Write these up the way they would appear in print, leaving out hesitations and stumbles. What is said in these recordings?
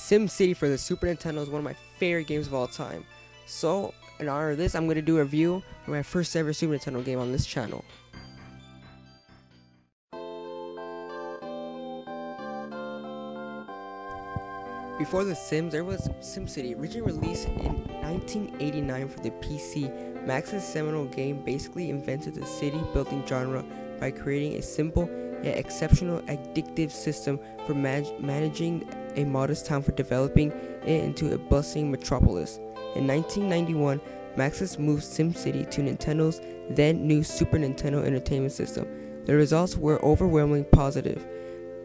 SimCity for the Super Nintendo is one of my favorite games of all time. So, in honor of this, I'm going to do a review of my first ever Super Nintendo game on this channel. Before The Sims, there was SimCity, originally released in 1989 for the PC. Max's seminal game basically invented the city building genre by creating a simple yet exceptional addictive system for managing a modest town for developing it into a bustling metropolis. In 1991, Maxis moved SimCity to Nintendo's then new Super Nintendo Entertainment System. The results were overwhelmingly positive.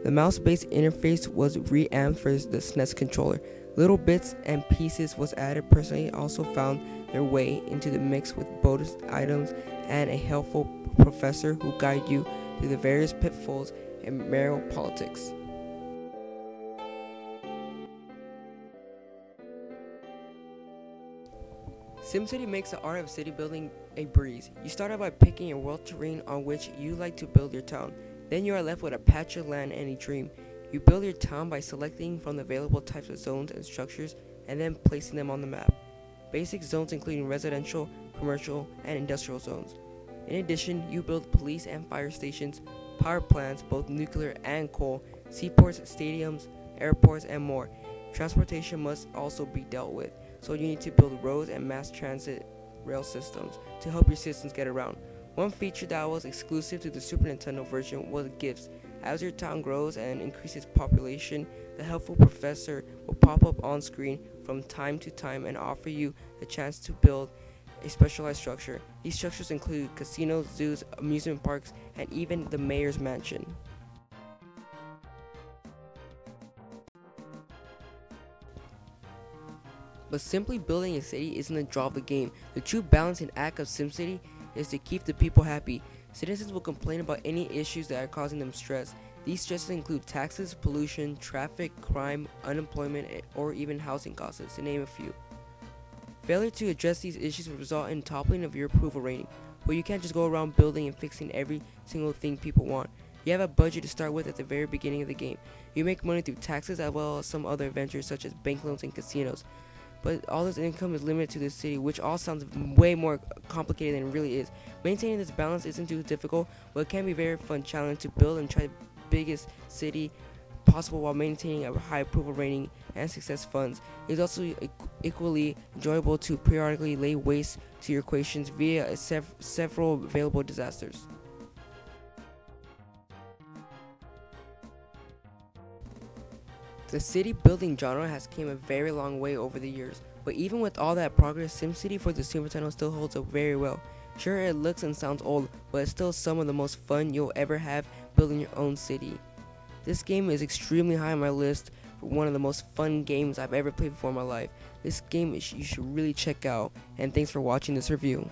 The mouse-based interface was revamped for the Snes controller. Little bits and pieces was added personally also found their way into the mix with bonus items and a helpful professor who guide you through the various pitfalls and merry politics. SimCity makes the art of city building a breeze. You start out by picking a world terrain on which you like to build your town. Then you are left with a patch of land and a dream. You build your town by selecting from the available types of zones and structures and then placing them on the map. Basic zones including residential, commercial, and industrial zones. In addition, you build police and fire stations, power plants, both nuclear and coal, seaports, stadiums, airports, and more. Transportation must also be dealt with, so you need to build roads and mass transit rail systems to help your citizens get around. One feature that was exclusive to the Super Nintendo version was gifts. As your town grows and increases population, the helpful professor will pop up on screen from time to time and offer you the chance to build a specialized structure. These structures include casinos, zoos, amusement parks, and even the mayor's mansion. But simply building a city isn't the draw of the game. The true balancing act of SimCity is to keep the people happy. Citizens will complain about any issues that are causing them stress. These stresses include taxes, pollution, traffic, crime, unemployment, or even housing costs, to name a few. Failure to address these issues will result in toppling of your approval rating. But you can't just go around building and fixing every single thing people want. You have a budget to start with at the very beginning of the game. You make money through taxes as well as some other ventures such as bank loans and casinos. But all this income is limited to the city, which all sounds way more complicated than it really is. Maintaining this balance isn't too difficult, but it can be a very fun challenge to build and try the biggest city possible while maintaining a high approval rating and success funds. It's also equally enjoyable to periodically lay waste to your equations via several available disasters. The city building genre has came a very long way over the years, but even with all that progress, SimCity for the Super Nintendo still holds up very well. Sure, it looks and sounds old, but it's still some of the most fun you'll ever have building your own city. This game is extremely high on my list for one of the most fun games I've ever played before in my life. This game you should really check out, and thanks for watching this review.